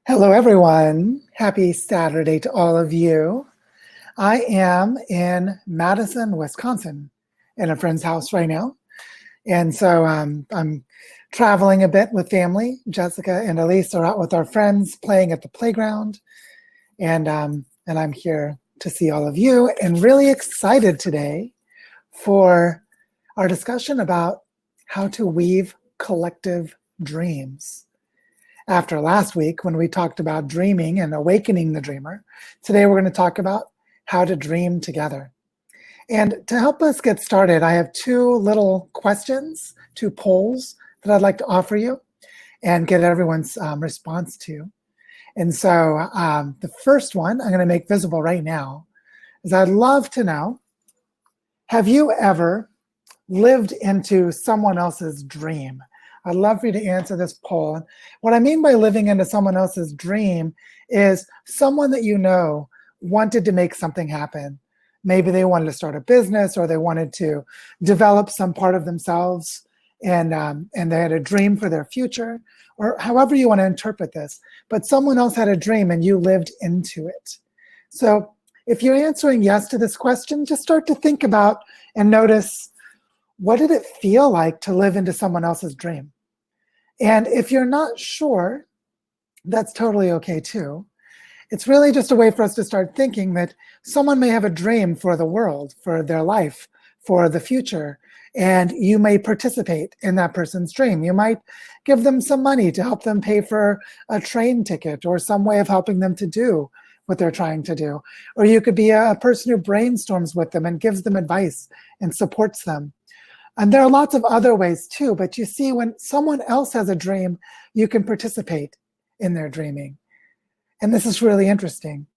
Hello, everyone. Happy Saturday to all of you. I am in Madison, Wisconsin, in a friend's house right now. And so I'm traveling a bit with family. Jessica and Elise are out with our friends playing at the playground. And I'm here to see all of you and really excited today for our discussion about how to weave collective dreams. After last week, when we talked about dreaming and awakening the dreamer, today we're going to talk about how to dream together. And to help us get started, I have two little questions, two polls that I'd like to offer you and get everyone's response to. And so the first one I'm going to make visible right now is I'd love to know, have you ever lived into someone else's dream? I'd love for you to answer this poll. What I mean by living into someone else's dream is someone that you know wanted to make something happen. Maybe they wanted to start a business, or they wanted to develop some part of themselves, and they had a dream for their future, or however you want to interpret this. But someone else had a dream and you lived into it. So if you're answering yes to this question, just start to think about and notice, what did it feel like to live into someone else's dream? And if you're not sure, that's totally okay too. It's really just a way for us to start thinking that someone may have a dream for the world, for their life, for the future, and you may participate in that person's dream. You might give them some money to help them pay for a train ticket or some way of helping them to do what they're trying to do. Or you could be a person who brainstorms with them and gives them advice and supports them. And there are lots of other ways too, but you see, when someone else has a dream, you can participate in their dreaming. And this is really interesting.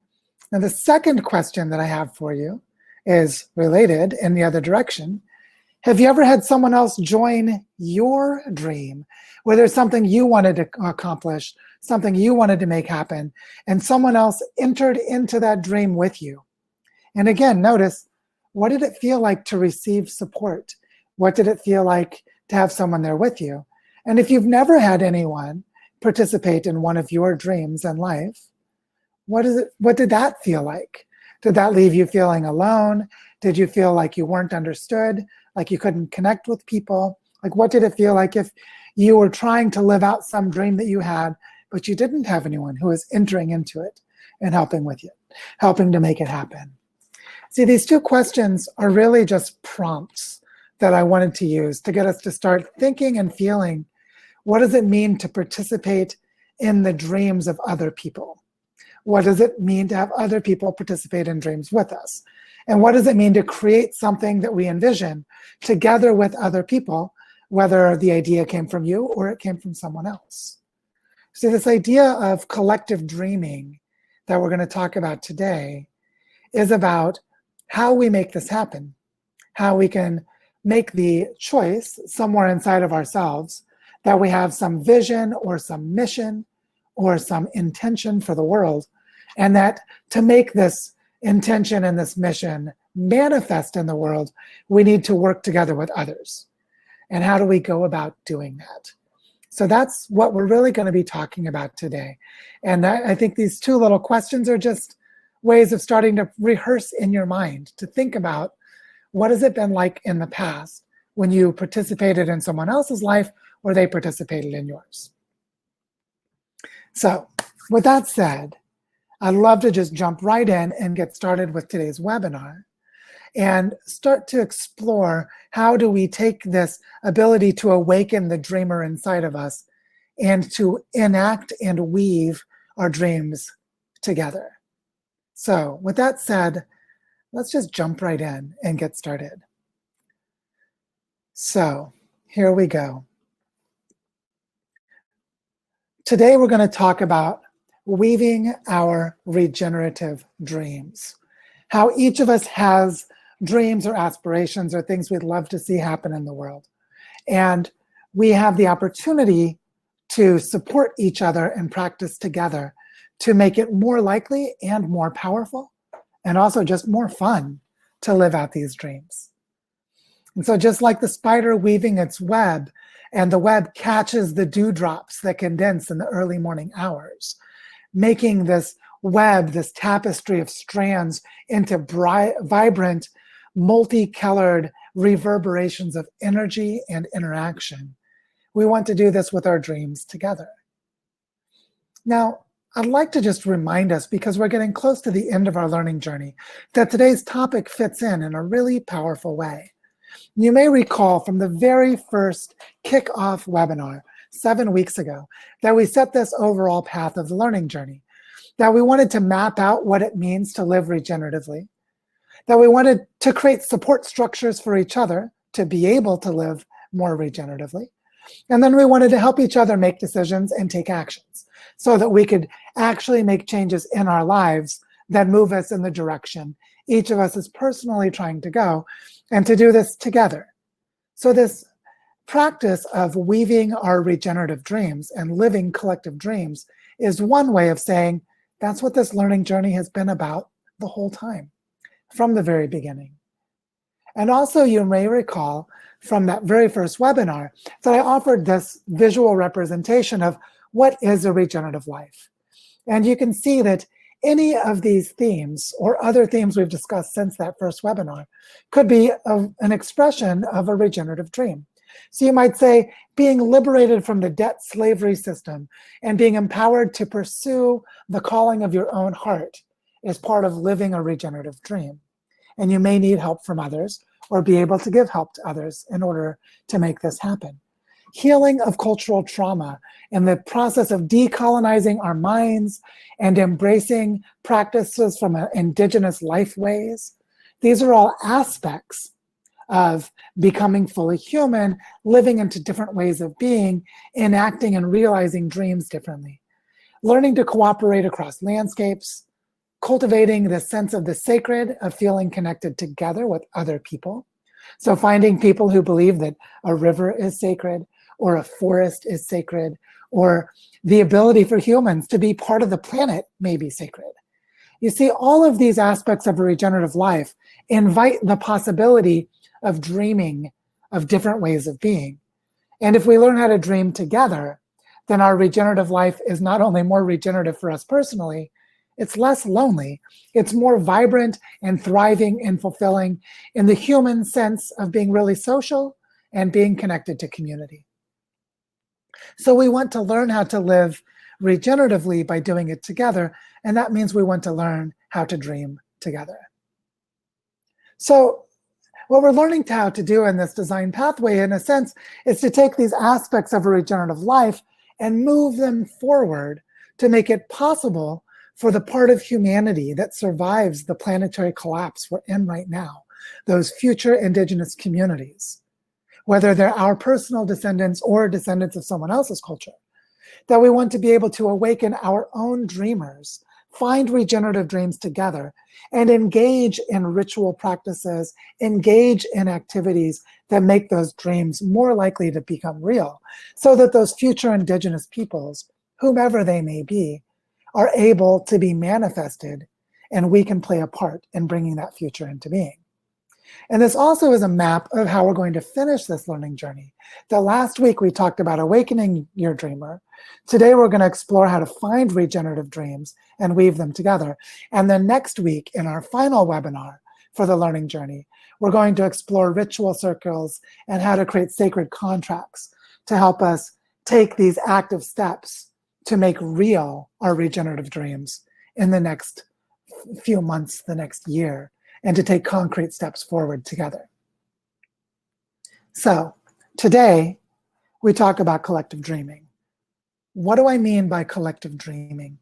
Now, the second question that I have for you is related in the other direction. Have you ever had someone else join your dream, where there's something you wanted to accomplish, something you wanted to make happen, and someone else entered into that dream with you? And again, notice, what did it feel like to receive support? What did it feel like to have someone there with you? And if you've never had anyone participate in one of your dreams in life, what did that feel like? Did that leave you feeling alone? Did you feel like you weren't understood, like you couldn't connect with people? Like, what did it feel like if you were trying to live out some dream that you had, but you didn't have anyone who was entering into it and helping with you, helping to make it happen? See, these two questions are really just prompts that I wanted to use to get us to start thinking and feeling, what does it mean to participate in the dreams of other people? What does it mean to have other people participate in dreams with us? And what does it mean to create something that we envision together with other people, whether the idea came from you or it came from someone else? So this idea of collective dreaming that we're going to talk about today is about how we make this happen, how we can make the choice somewhere inside of ourselves that we have some vision or some mission or some intention for the world, and that to make this intention and this mission manifest in the world, we need to work together with others. And how do we go about doing that? So that's what we're really going to be talking about today. And I think these two little questions are just ways of starting to rehearse in your mind, to think about, what has it been like in the past when you participated in someone else's life or they participated in yours? So with that said, I'd love to just jump right in and get started with today's webinar and start to explore, how do we take this ability to awaken the dreamer inside of us and to enact and weave our dreams together. So with that said, let's just jump right in and get started. So here we go. Today we're going to talk about weaving our regenerative dreams. How each of us has dreams or aspirations or things we'd love to see happen in the world. And we have the opportunity to support each other and practice together to make it more likely and more powerful, and also just more fun to live out these dreams. And so just like the spider weaving its web, and the web catches the dewdrops that condense in the early morning hours, making this web, this tapestry of strands into vibrant, multicolored reverberations of energy and interaction. We want to do this with our dreams together. Now, I'd like to just remind us, because we're getting close to the end of our learning journey, that today's topic fits in a really powerful way. You may recall from the very first kickoff webinar 7 weeks ago that we set this overall path of the learning journey, that we wanted to map out what it means to live regeneratively, that we wanted to create support structures for each other to be able to live more regeneratively, and then we wanted to help each other make decisions and take actions so that we could actually make changes in our lives that move us in the direction each of us is personally trying to go, and to do this together. So this practice of weaving our regenerative dreams and living collective dreams is one way of saying that's what this learning journey has been about the whole time, from the very beginning. And also, you may recall from that very first webinar that I offered this visual representation of what is a regenerative life. And you can see that any of these themes or other themes we've discussed since that first webinar could be an expression of a regenerative dream. So you might say being liberated from the debt slavery system and being empowered to pursue the calling of your own heart is part of living a regenerative dream. And you may need help from others or be able to give help to others in order to make this happen. Healing of cultural trauma and the process of decolonizing our minds and embracing practices from indigenous life ways. These are all aspects of becoming fully human, living into different ways of being, enacting and realizing dreams differently. Learning to cooperate across landscapes, cultivating the sense of the sacred, of feeling connected together with other people. So finding people who believe that a river is sacred, or a forest is sacred, or the ability for humans to be part of the planet may be sacred. You see, all of these aspects of a regenerative life invite the possibility of dreaming of different ways of being. And if we learn how to dream together, then our regenerative life is not only more regenerative for us personally, it's less lonely, it's more vibrant and thriving and fulfilling in the human sense of being really social and being connected to community. So we want to learn how to live regeneratively by doing it together, and that means we want to learn how to dream together. So what we're learning how to do in this design pathway, in a sense, is to take these aspects of a regenerative life and move them forward to make it possible for the part of humanity that survives the planetary collapse we're in right now, those future indigenous communities, whether they're our personal descendants or descendants of someone else's culture, that we want to be able to awaken our own dreamers, find regenerative dreams together, and engage in ritual practices, engage in activities that make those dreams more likely to become real, so that those future indigenous peoples, whomever they may be, are able to be manifested, and we can play a part in bringing that future into being. And this also is a map of how we're going to finish this learning journey. The last week we talked about awakening your dreamer. Today we're going to explore how to find regenerative dreams and weave them together. And then next week in our final webinar for the learning journey, we're going to explore ritual circles and how to create sacred contracts to help us take these active steps to make real our regenerative dreams in the next few months, the next year, and to take concrete steps forward together. So today, we talk about collective dreaming. What do I mean by collective dreaming?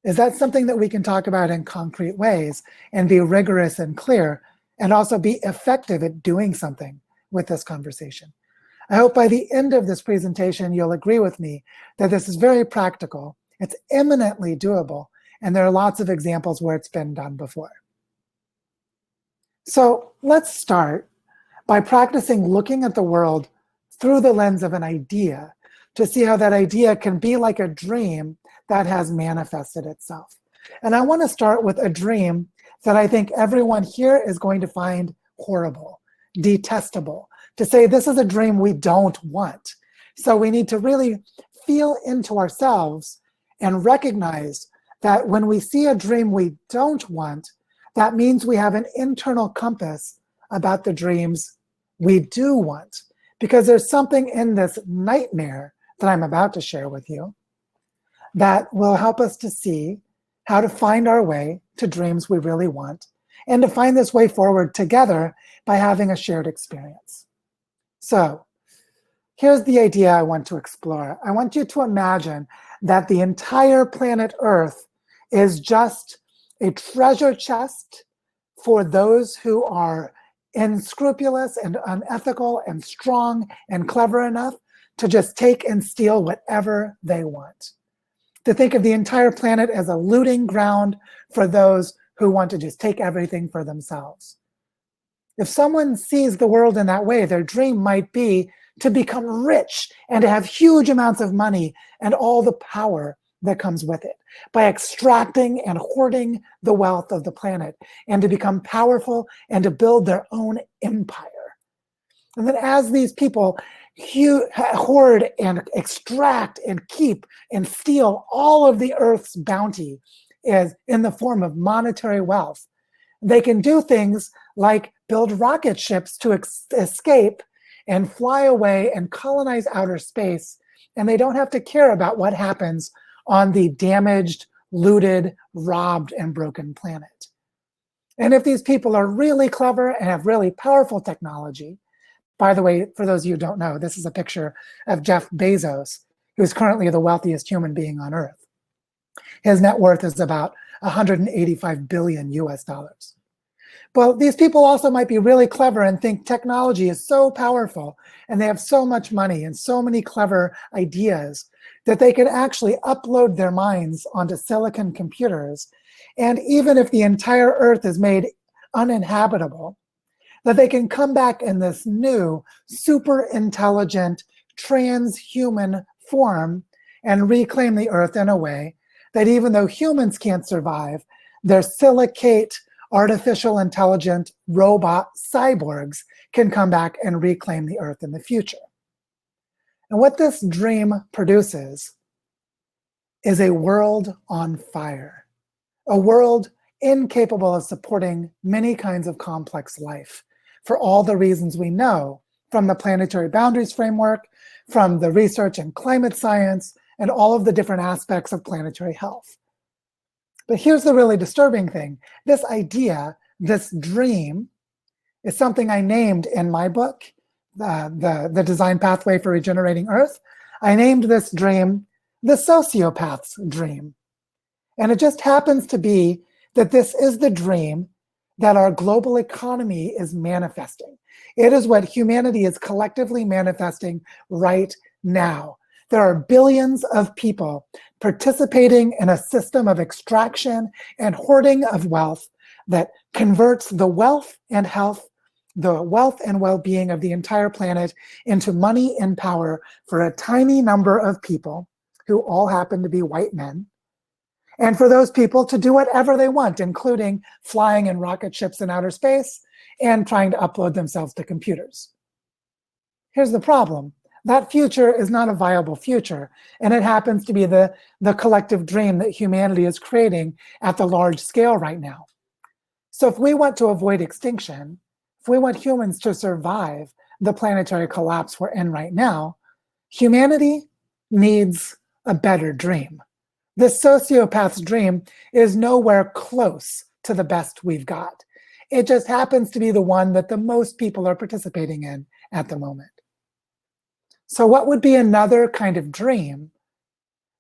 Is that something that we can talk about in concrete ways and be rigorous and clear, and also be effective at doing something with this conversation? I hope by the end of this presentation, you'll agree with me that this is very practical, it's eminently doable, and there are lots of examples where it's been done before. So let's start by practicing looking at the world through the lens of an idea to see how that idea can be like a dream that has manifested itself. And I want to start with a dream that I think everyone here is going to find horrible, detestable, to say this is a dream we don't want. So we need to really feel into ourselves and recognize that when we see a dream we don't want, that means we have an internal compass about the dreams we do want. Because there's something in this nightmare that I'm about to share with you that will help us to see how to find our way to dreams we really want and to find this way forward together by having a shared experience. So here's the idea I want to explore. I want you to imagine that the entire planet Earth is just a treasure chest for those who are unscrupulous and unethical and strong and clever enough to just take and steal whatever they want. To think of the entire planet as a looting ground for those who want to just take everything for themselves. If someone sees the world in that way, their dream might be to become rich and to have huge amounts of money and all the power that comes with it by extracting and hoarding the wealth of the planet and to become powerful and to build their own empire. And then as these people hoard and extract and keep and steal all of the Earth's bounty is in the form of monetary wealth, they can do things like build rocket ships to escape and fly away and colonize outer space. And they don't have to care about what happens on the damaged, looted, robbed, and broken planet. And if these people are really clever and have really powerful technology, by the way, for those of you who don't know, this is a picture of Jeff Bezos, who's currently the wealthiest human being on Earth. His net worth is about 185 billion US dollars. Well, these people also might be really clever and think technology is so powerful and they have so much money and so many clever ideas that they can actually upload their minds onto silicon computers. And even if the entire Earth is made uninhabitable, that they can come back in this new, super intelligent, transhuman form and reclaim the Earth in a way that even though humans can't survive, their silicate, artificial intelligent robot cyborgs can come back and reclaim the Earth in the future. And what this dream produces is a world on fire, a world incapable of supporting many kinds of complex life for all the reasons we know from the planetary boundaries framework, from the research in climate science, and all of the different aspects of planetary health. But here's the really disturbing thing. This idea, this dream, is something I named in my book, the Design Pathway for Regenerating Earth. I named this dream the sociopath's dream. And it just happens to be that this is the dream that our global economy is manifesting. It is what humanity is collectively manifesting right now. There are billions of people participating in a system of extraction and hoarding of wealth that converts the wealth and health, the wealth and well-being of the entire planet into money and power for a tiny number of people who all happen to be white men. And for those people to do whatever they want, including flying in rocket ships in outer space and trying to upload themselves to computers. Here's the problem. That future is not a viable future, and it happens to be the collective dream that humanity is creating at the large scale right now. So if we want to avoid extinction, if we want humans to survive the planetary collapse we're in right now, humanity needs a better dream. The sociopath's dream is nowhere close to the best we've got. It just happens to be the one that the most people are participating in at the moment. So what would be another kind of dream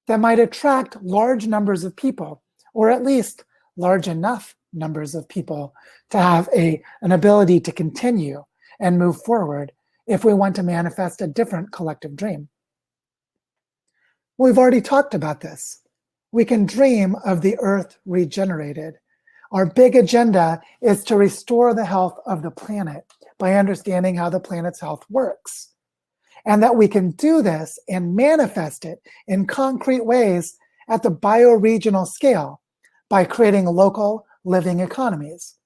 that might attract large numbers of people, or at least large enough numbers of people to have an ability to continue and move forward if we want to manifest a different collective dream? We've already talked about this. We can dream of the Earth regenerated. Our big agenda is to restore the health of the planet by understanding how the planet's health works. And that we can do this and manifest it in concrete ways at the bioregional scale by creating local living economies.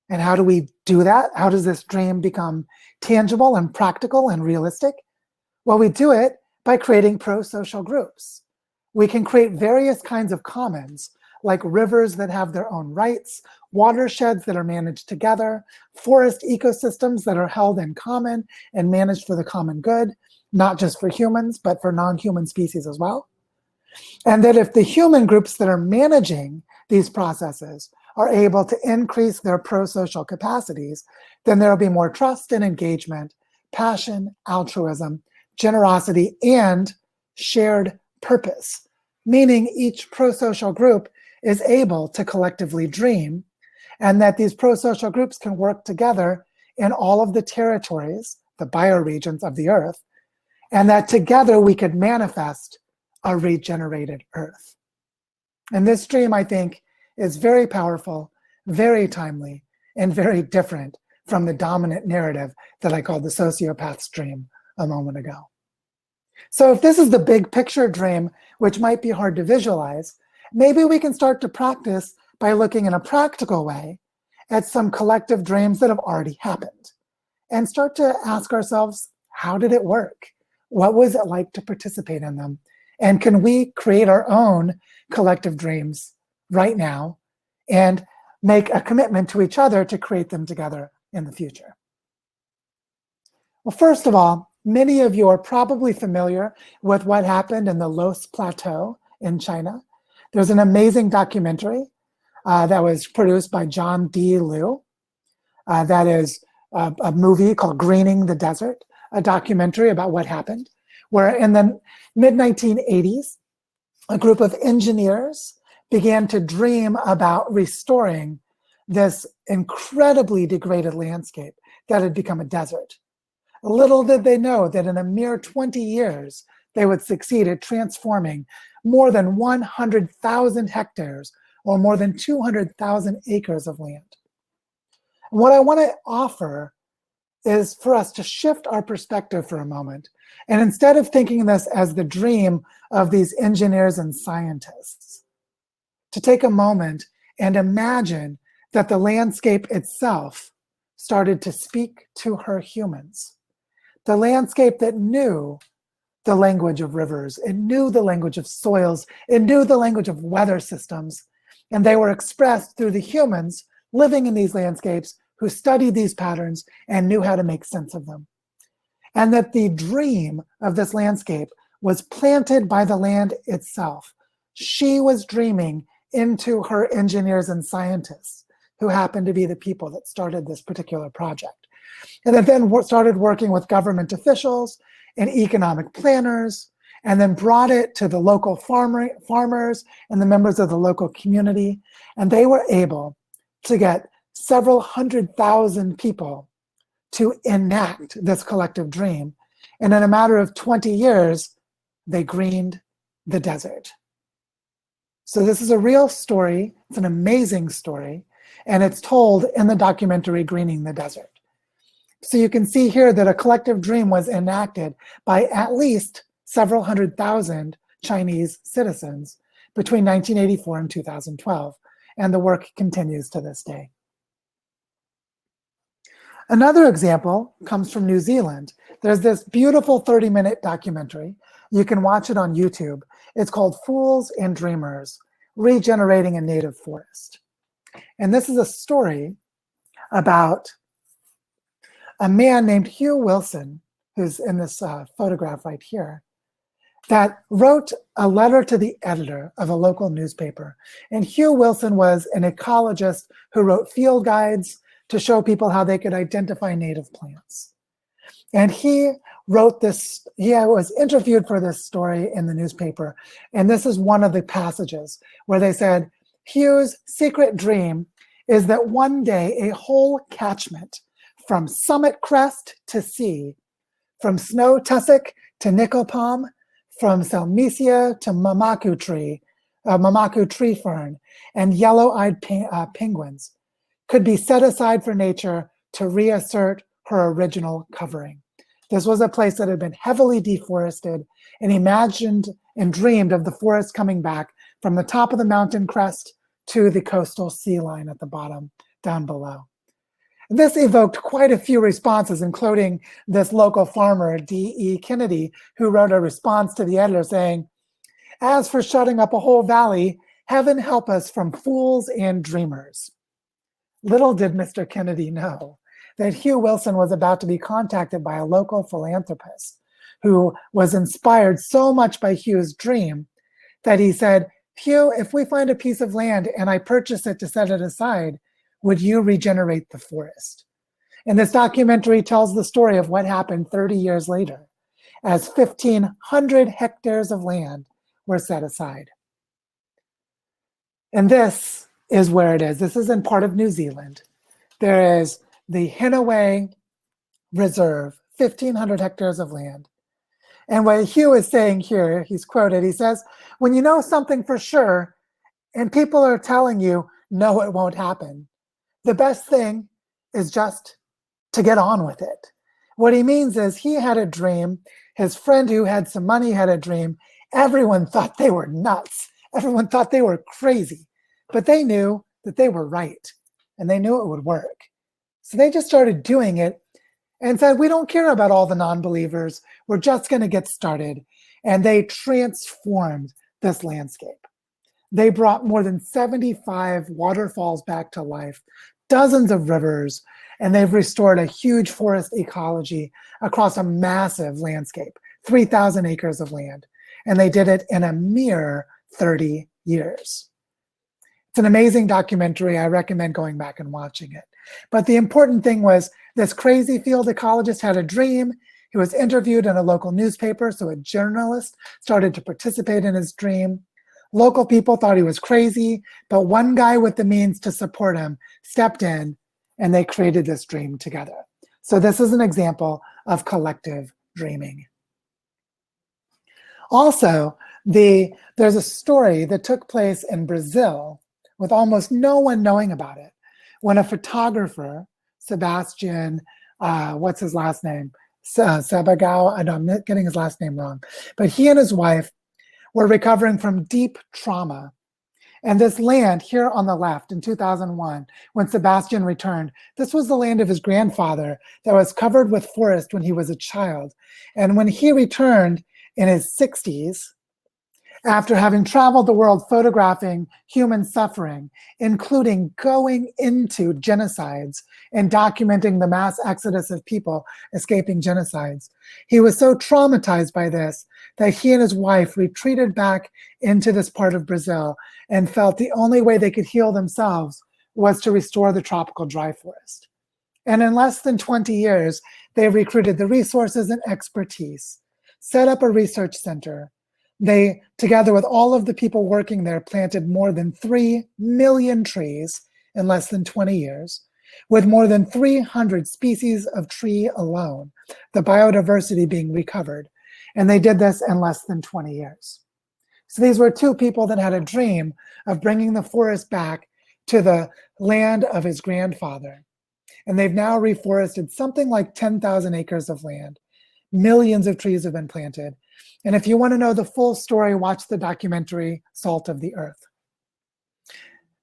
And how do we do that? How does this dream become tangible and practical and realistic? Well, we do it by creating pro-social groups. We can create various kinds of commons like rivers that have their own rights, watersheds that are managed together, forest ecosystems that are held in common and managed for the common good, not just for humans, but for non-human species as well. And that if the human groups that are managing these processes are able to increase their pro-social capacities, then there will be more trust and engagement, passion, altruism, generosity, and shared purpose, meaning each pro-social group is able to collectively dream, and that these pro-social groups can work together in all of the territories, the bioregions of the Earth, and that together we could manifest a regenerated Earth. And this dream, I think, is very powerful, very timely, and very different from the dominant narrative that I called the sociopath's dream a moment ago. So if this is the big picture dream, which might be hard to visualize, maybe we can start to practice by looking in a practical way at some collective dreams that have already happened and start to ask ourselves, how did it work? What was it like to participate in them? And can we create our own collective dreams right now and make a commitment to each other to create them together in the future? Well, first of all, many of you are probably familiar with what happened in the Los Plateau in China. There's an amazing documentary that was produced by John D. Liu. That is a movie called Greening the Desert, a documentary about what happened, where in the mid-1980s, a group of engineers began to dream about restoring this incredibly degraded landscape that had become a desert. Little did they know that in a mere 20 years, they would succeed at transforming more than 100,000 hectares or more than 200,000 acres of land. And what I want to offer is for us to shift our perspective for a moment. And instead of thinking of this as the dream of these engineers and scientists, to take a moment and imagine that the landscape itself started to speak to her humans. The landscape that knew the language of rivers, it knew the language of soils, it knew the language of weather systems, and they were expressed through the humans living in these landscapes who studied these patterns and knew how to make sense of them. And that the dream of this landscape was planted by the land itself. She was dreaming into her engineers and scientists, who happened to be the people that started this particular project. And it then started working with government officials and economic planners, and then brought it to the local farmers and the members of the local community. And they were able to get several 100,000 people to enact this collective dream. And in a matter of 20 years, they greened the desert. So this is a real story. It's an amazing story. And it's told in the documentary Greening the Desert. So you can see here that a collective dream was enacted by at least several 100,000 Chinese citizens between 1984 and 2012. And the work continues to this day. Another example comes from New Zealand. There's this beautiful 30-minute documentary. You can watch it on YouTube. It's called Fools and Dreamers, Regenerating a Native Forest. And this is a story about a man named Hugh Wilson, who's in this photograph right here, that wrote a letter to the editor of a local newspaper. And Hugh Wilson was an ecologist who wrote field guides to show people how they could identify native plants. And he wrote this, he was interviewed for this story in the newspaper. And this is one of the passages where they said, Hugh's secret dream is that one day a whole catchment from summit crest to sea, from snow tussock to nickel palm, from salmecia to mamaku tree fern, and yellow-eyed penguins, could be set aside for nature to reassert her original covering. This was a place that had been heavily deforested, and imagined and dreamed of the forest coming back from the top of the mountain crest to the coastal sea line at the bottom, down below. This evoked quite a few responses, including this local farmer, D.E. Kennedy, who wrote a response to the editor saying, as for shutting up a whole valley, Heaven help us from fools and dreamers. Little did Mr. Kennedy know that Hugh Wilson was about to be contacted by a local philanthropist who was inspired so much by Hugh's dream that he said, Hugh, if we find a piece of land and I purchase it to set it aside, would you regenerate the forest? And this documentary tells the story of what happened 30 years later, as 1,500 hectares of land were set aside. And this is where it is. This is in part of New Zealand. There is the Hineaway Reserve, 1,500 hectares of land. And what Hugh is saying here, he's quoted, he says, when you know something for sure and people are telling you, no, it won't happen, the best thing is just to get on with it. What he means is he had a dream. His friend who had some money had a dream. Everyone thought they were nuts. Everyone thought they were crazy, but they knew that they were right and they knew it would work. So they just started doing it and said, we don't care about all the non-believers. We're just going to get started. And they transformed this landscape. They brought more than 75 waterfalls back to life, dozens of rivers, and they've restored a huge forest ecology across a massive landscape, 3,000 acres of land. And they did it in a mere 30 years. It's an amazing documentary. I recommend going back and watching it. But the important thing was this crazy field ecologist had a dream. He was interviewed in a local newspaper, so a journalist started to participate in his dream. Local people thought he was crazy, but one guy with the means to support him stepped in, and they created this dream together. So this is an example of collective dreaming. Also, there's a story that took place in Brazil with almost no one knowing about it, when a photographer, Sebastian, what's his last name? Sabagao, I know I'm getting his last name wrong, but he and his wife were recovering from deep trauma. And this land here on the left in 2001, when Sebastian returned, this was the land of his grandfather that was covered with forest when he was a child. And when he returned in his 60s, after having traveled the world photographing human suffering, including going into genocides and documenting the mass exodus of people escaping genocides, he was so traumatized by this that he and his wife retreated back into this part of Brazil and felt the only way they could heal themselves was to restore the tropical dry forest. And in less than 20 years, they recruited the resources and expertise, set up a research center. They, together with all of the people working there, planted more than 3 million trees in less than 20 years, with more than 300 species of tree alone, the biodiversity being recovered. And they did this in less than 20 years. So these were two people that had a dream of bringing the forest back to the land of his grandfather. And they've now reforested something like 10,000 acres of land. Millions of trees have been planted. And if you want to know the full story, watch the documentary Salt of the Earth.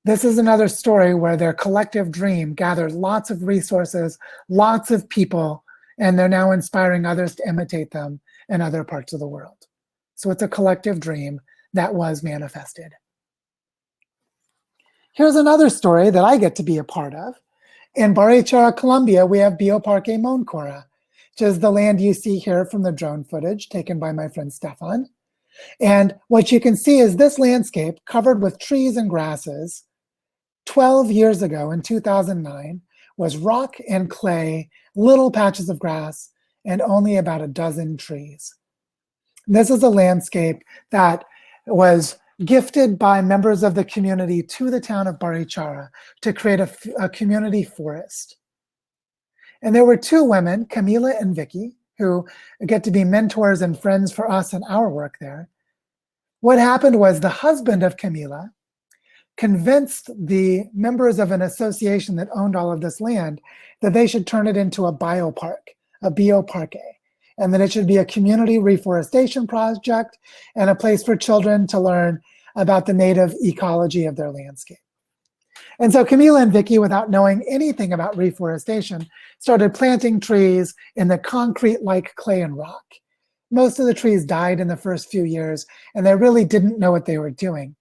This is another story where their collective dream gathered lots of resources, lots of people, and they're now inspiring others to imitate them in other parts of the world. So it's a collective dream that was manifested. Here's another story that I get to be a part of. In Barichara, Colombia, we have Bioparque Moncora, which is the land you see here from the drone footage taken by my friend Stefan. And what you can see is this landscape covered with trees and grasses 12 years ago in 2009 was rock and clay, little patches of grass, and only about a dozen trees. This is a landscape that was gifted by members of the community to the town of Barichara to create a community forest. And there were two women, Camila and Vicky, who get to be mentors and friends for us in our work there. What happened was the husband of Camila convinced the members of an association that owned all of this land that they should turn it into a biopark, a bioparque, and that it should be a community reforestation project and a place for children to learn about the native ecology of their landscape. And so Camila and Vicky, without knowing anything about reforestation, started planting trees in the concrete-like clay and rock. Most of the trees died in the first few years, and they really didn't know what they were doing.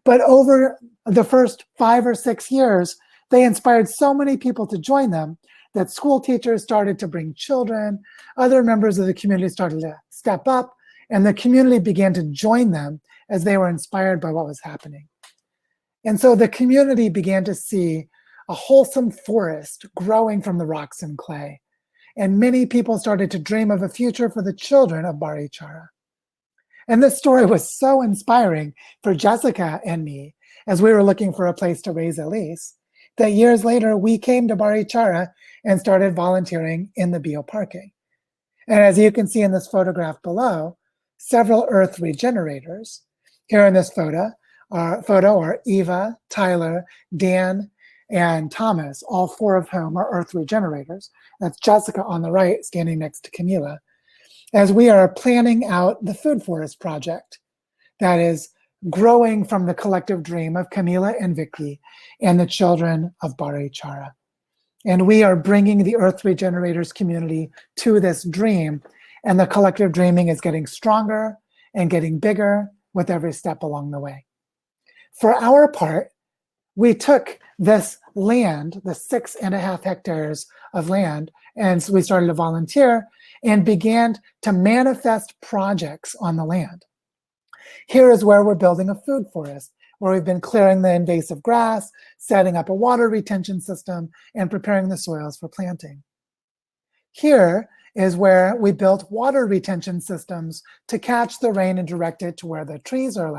But over the first 5 or 6 years, they inspired so many people to join them that school teachers started to bring children, other members of the community started to step up, and the community began to join them as they were inspired by what was happening. And so the community began to see a wholesome forest growing from the rocks and clay. And many people started to dream of a future for the children of Bari Chara. And this story was so inspiring for Jessica and me as we were looking for a place to raise Elise, that years later we came to Bari Chara and started volunteering in the bioparque. And as you can see in this photograph below, several earth regenerators. Here in this photo are Eva, Tyler, Dan, and Thomas, all 4 of whom are earth regenerators. That's Jessica on the right, standing next to Camila, as we are planning out the Food Forest project that is growing from the collective dream of Camila and Vicky and the children of Bari Chara. And we are bringing the Earth Regenerators community to this dream, and the collective dreaming is getting stronger and getting bigger with every step along the way. For our part, we took this land, the 6.5 hectares of land, and so we started to volunteer and began to manifest projects on the land. Here is where we're building a food forest, where we've been clearing the invasive grass, setting up a water retention system, and preparing the soils for planting. Here is where we built water retention systems to catch the rain and direct it to where the trees are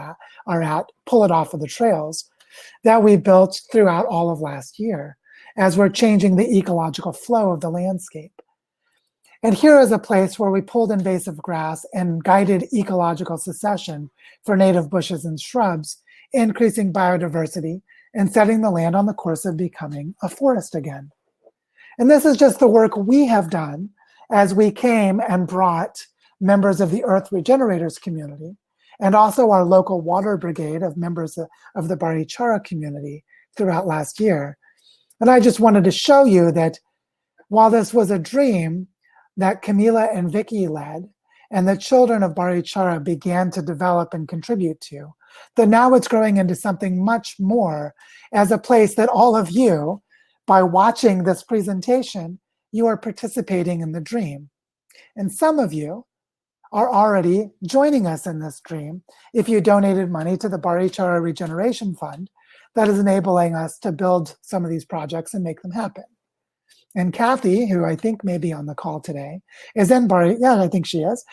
at, pull it off of the trails that we built throughout all of last year as we're changing the ecological flow of the landscape. And here is a place where we pulled invasive grass and guided ecological succession for native bushes and shrubs, increasing biodiversity and setting the land on the course of becoming a forest again. And this is just the work we have done as we came and brought members of the Earth Regenerators community and also our local water brigade of members of the Bari Chara community throughout last year. And I just wanted to show you that while this was a dream that Camila and Vicky led, and the children of Bari Chara began to develop and contribute to, that now it's growing into something much more as a place that all of you, by watching this presentation, you are participating in the dream. And some of you are already joining us in this dream if you donated money to the Bari Chara Regeneration Fund that is enabling us to build some of these projects and make them happen. And Kathy, who I think may be on the call today, is in Bari, yeah, I think she has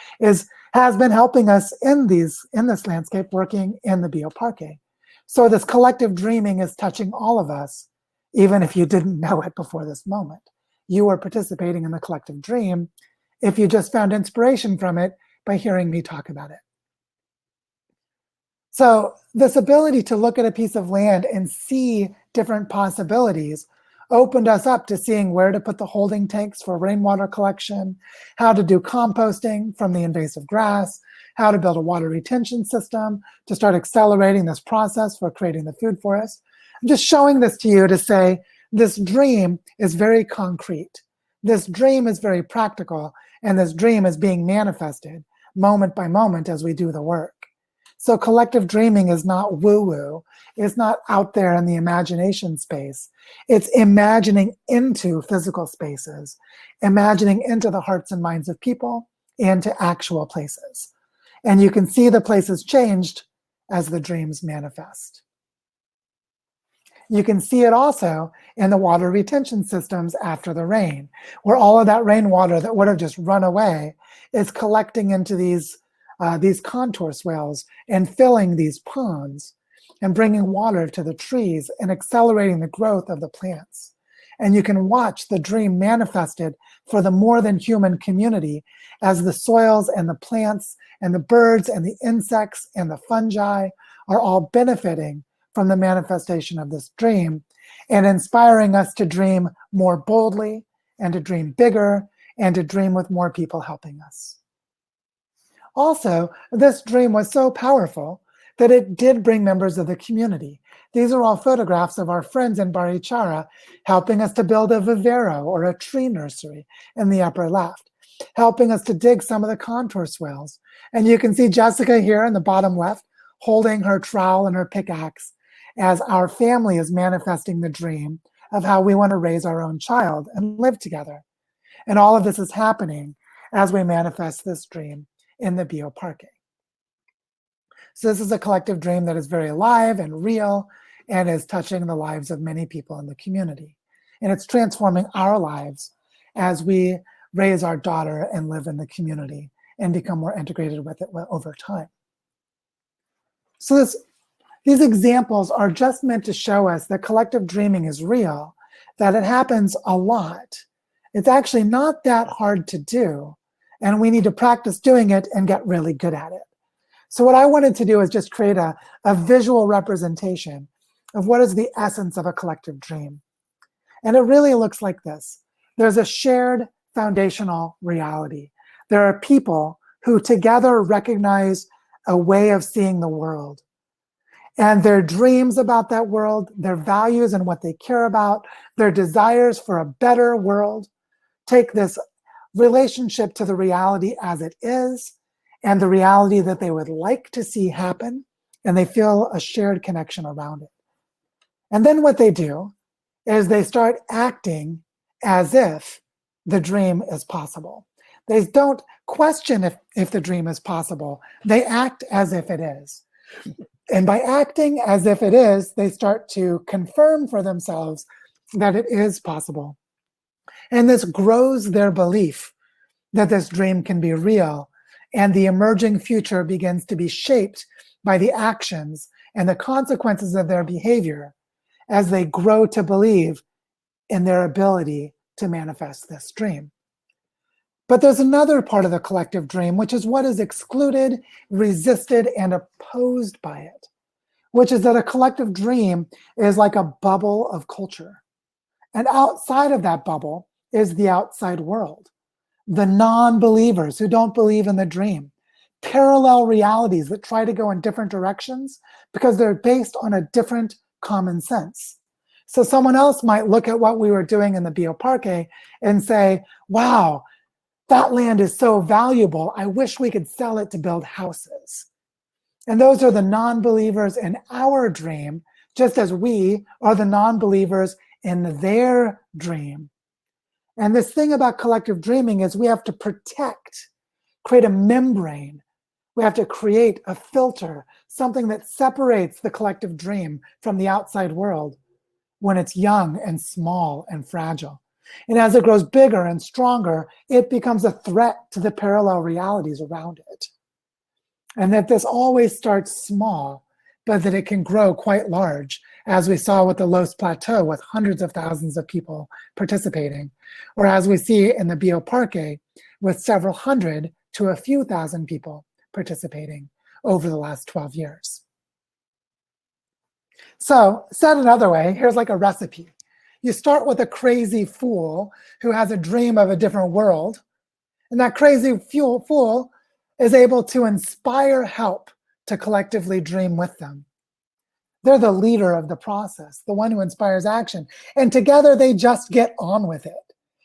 been helping us in this landscape, working in the bioparque. So this collective dreaming is touching all of us, even if you didn't know it before this moment. You are participating in the collective dream if you just found inspiration from it by hearing me talk about it. So this ability to look at a piece of land and see different possibilities opened us up to seeing where to put the holding tanks for rainwater collection, how to do composting from the invasive grass, how to build a water retention system to start accelerating this process for creating the food forest. I'm just showing this to you to say this dream is very concrete. This dream is very practical, and this dream is being manifested moment by moment as we do the work. So collective dreaming is not woo-woo. It's not out there in the imagination space. It's imagining into physical spaces, imagining into the hearts and minds of people, into actual places. And you can see the places changed as the dreams manifest. You can see it also in the water retention systems after the rain, where all of that rainwater that would have just run away is collecting into these contour swales and filling these ponds and bringing water to the trees and accelerating the growth of the plants. And you can watch the dream manifested for the more than human community as the soils and the plants and the birds and the insects and the fungi are all benefiting from the manifestation of this dream and inspiring us to dream more boldly and to dream bigger and to dream with more people helping us. Also, this dream was so powerful that it did bring members of the community. These are all photographs of our friends in Bari Chara helping us to build a vivero or a tree nursery in the upper left, helping us to dig some of the contour swales. And you can see Jessica here in the bottom left holding her trowel and her pickaxe as our family is manifesting the dream of how we want to raise our own child and live together. And all of this is happening as we manifest this dream in the bioparque. So this is a collective dream that is very alive and real and is touching the lives of many people in the community. And it's transforming our lives as we raise our daughter and live in the community and become more integrated with it over time. So these examples are just meant to show us that collective dreaming is real, that it happens a lot. It's actually not that hard to do, and we need to practice doing it and get really good at it. So what I wanted to do is just create a visual representation of what is the essence of a collective dream. And it really looks like this. There's a shared foundational reality. There are people who together recognize a way of seeing the world. And their dreams about that world, their values and what they care about, their desires for a better world, take this relationship to the reality as it is and the reality that they would like to see happen, and they feel a shared connection around it. And then what they do is they start acting as if the dream is possible. They don't question if the dream is possible. They act as if it is. And by acting as if it is, they start to confirm for themselves that it is possible. And this grows their belief that this dream can be real, and the emerging future begins to be shaped by the actions and the consequences of their behavior as they grow to believe in their ability to manifest this dream. But there's another part of the collective dream, which is what is excluded, resisted, and opposed by it, which is that a collective dream is like a bubble of culture. And outside of that bubble is the outside world, the non-believers who don't believe in the dream, parallel realities that try to go in different directions because they're based on a different common sense. So someone else might look at what we were doing in the bioparque and say, wow, that land is so valuable. I wish we could sell it to build houses. And those are the non-believers in our dream, just as we are the non-believers in their dream. And this thing about collective dreaming is we have to protect, create a membrane. We have to create a filter, something that separates the collective dream from the outside world when it's young and small and fragile. And as it grows bigger and stronger, it becomes a threat to the parallel realities around it. And that this always starts small, but that it can grow quite large, as we saw with the Los Plateau with hundreds of thousands of people participating, or as we see in the Bioparque with several hundred to a few thousand people participating over the last 12 years. So said another way, here's like a recipe. You start with a crazy fool who has a dream of a different world, and that crazy fool is able to inspire help to collectively dream with them. They're the leader of the process, the one who inspires action. And together they just get on with it.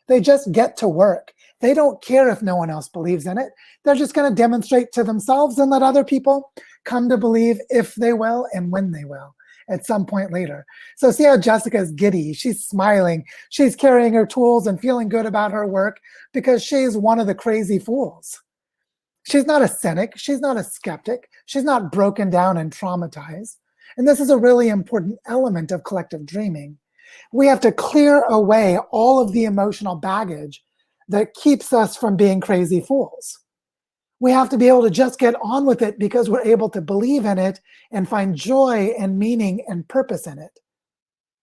They just get to work. They don't care if no one else believes in it. They're just going to demonstrate to themselves and let other people come to believe if they will and when they will at some point later. So see how Jessica's giddy. She's smiling. She's carrying her tools and feeling good about her work because she's one of the crazy fools. She's not a cynic. She's not a skeptic. She's not broken down and traumatized. And this is a really important element of collective dreaming. We have to clear away all of the emotional baggage that keeps us from being crazy fools. We have to be able to just get on with it because we're able to believe in it and find joy and meaning and purpose in it.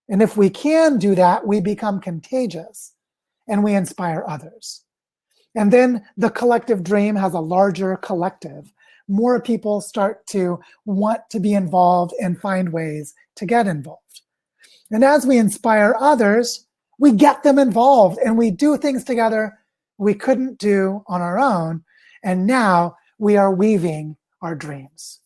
And if we can do that, we become contagious and we inspire others. And then the collective dream has a larger collective. More people start to want to be involved and find ways to get involved. And as we inspire others, we get them involved and we do things together we couldn't do on our own. And now we are weaving our dreams.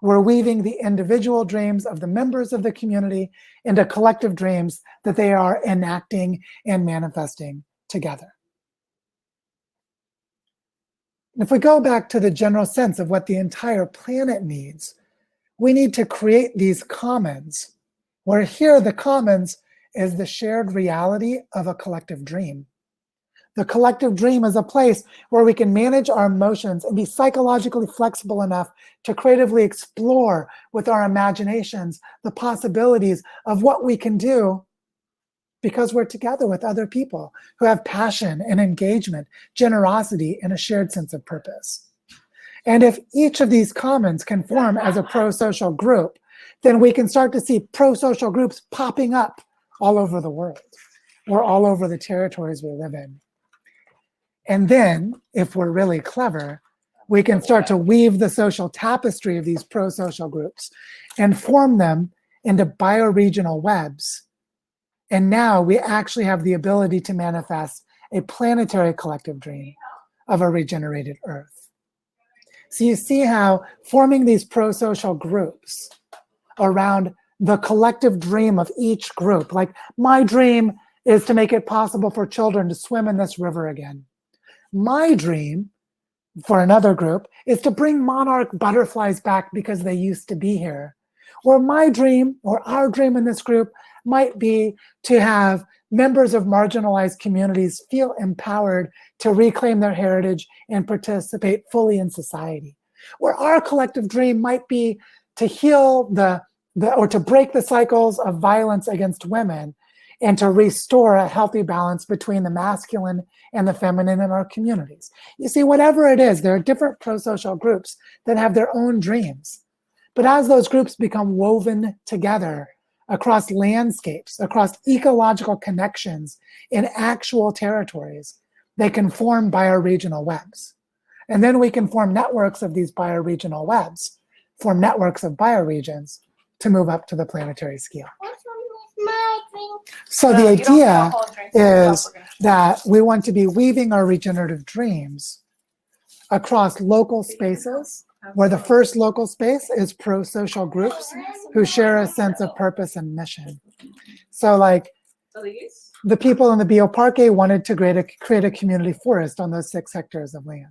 We're weaving the individual dreams of the members of the community into collective dreams that they are enacting and manifesting together. If we go back to the general sense of what the entire planet needs, we need to create these commons, where here the commons is the shared reality of a collective dream. The collective dream is a place where we can manage our emotions and be psychologically flexible enough to creatively explore with our imaginations the possibilities of what we can do because we're together with other people who have passion and engagement, generosity, and a shared sense of purpose. And if each of these commons can form as a pro-social group, then we can start to see pro-social groups popping up all over the world or all over the territories we live in. And then, if we're really clever, we can start to weave the social tapestry of these pro-social groups and form them into bioregional webs. And now we actually have the ability to manifest a planetary collective dream of a regenerated Earth. So you see how forming these pro-social groups around the collective dream of each group, like my dream is to make it possible for children to swim in this river again. My dream for another group is to bring monarch butterflies back because they used to be here. Or my dream, or our dream in this group, might be to have members of marginalized communities feel empowered to reclaim their heritage and participate fully in society. Or our collective dream might be to heal or to break the cycles of violence against women and to restore a healthy balance between the masculine and the feminine in our communities. You see, whatever it is, there are different pro-social groups that have their own dreams. But as those groups become woven together across landscapes, across ecological connections in actual territories, they can form bioregional webs. And then we can form networks of these bioregional webs, form networks of bioregions to move up to the planetary scale. So the idea is that we want to be weaving our regenerative dreams across local spaces, where the first local space is pro-social groups who share a sense of purpose and mission. So like the people in the Bioparque wanted to create a community forest on those 6 hectares of land.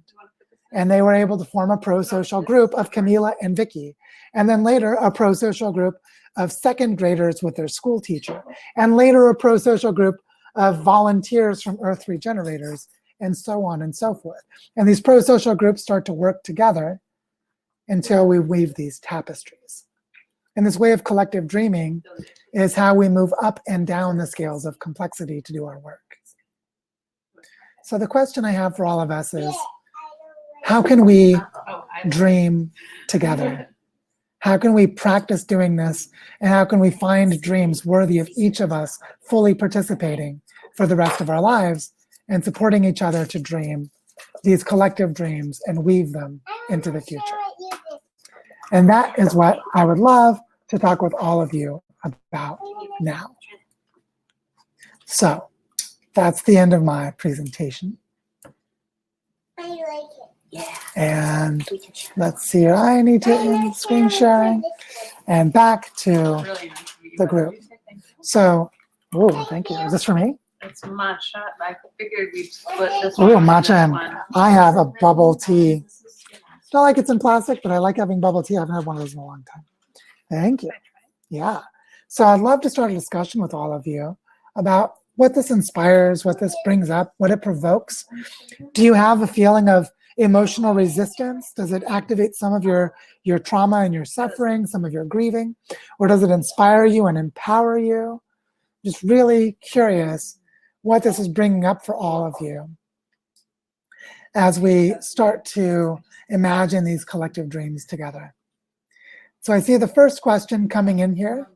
And they were able to form a pro-social group of Camila and Vicky. And then later a pro-social group of 2nd graders with their school teacher. And later a pro-social group of volunteers from Earth Regenerators, and so on and so forth. And these pro-social groups start to work together until we weave these tapestries. And this way of collective dreaming is how we move up and down the scales of complexity to do our work. So the question I have for all of us is, how can we dream together? How can we practice doing this? And how can we find dreams worthy of each of us fully participating for the rest of our lives and supporting each other to dream these collective dreams and weave them into the future? And that is what I would love to talk with all of you about now. So that's the end of my presentation. I like it. Yeah. And let's see here. I need to end screen sharing and back to the group. So, oh, thank you. Is this for me? It's matcha. I figured we'd split this Oh, one. matcha. And I have a bubble tea. Not like it's in plastic, but I like having bubble tea. I haven't had one of those in a long time. Thank you. Yeah. So I'd love to start a discussion with all of you about what this inspires, what this brings up, what it provokes. Do you have a feeling of emotional resistance? Does it activate some of your trauma and your suffering, some of your grieving? Or does it inspire you and empower you? Just really curious what this is bringing up for all of you as we start to imagine these collective dreams together. So I see the first question coming in here,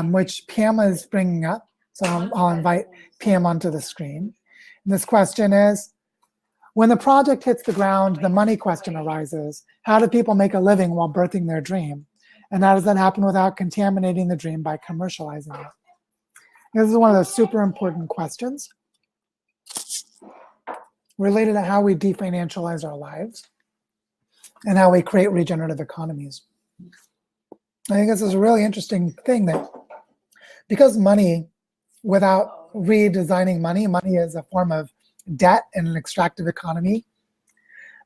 which Pam is bringing up. So I'll invite Pam onto the screen. And this question is, when the project hits the ground, the money question arises. How do people make a living while birthing their dream? And how does that happen without contaminating the dream by commercializing it? This is one of those super important questions related to how we definancialize our lives and how we create regenerative economies. I think this is a really interesting thing that because money, without redesigning money is a form of debt in an extractive economy,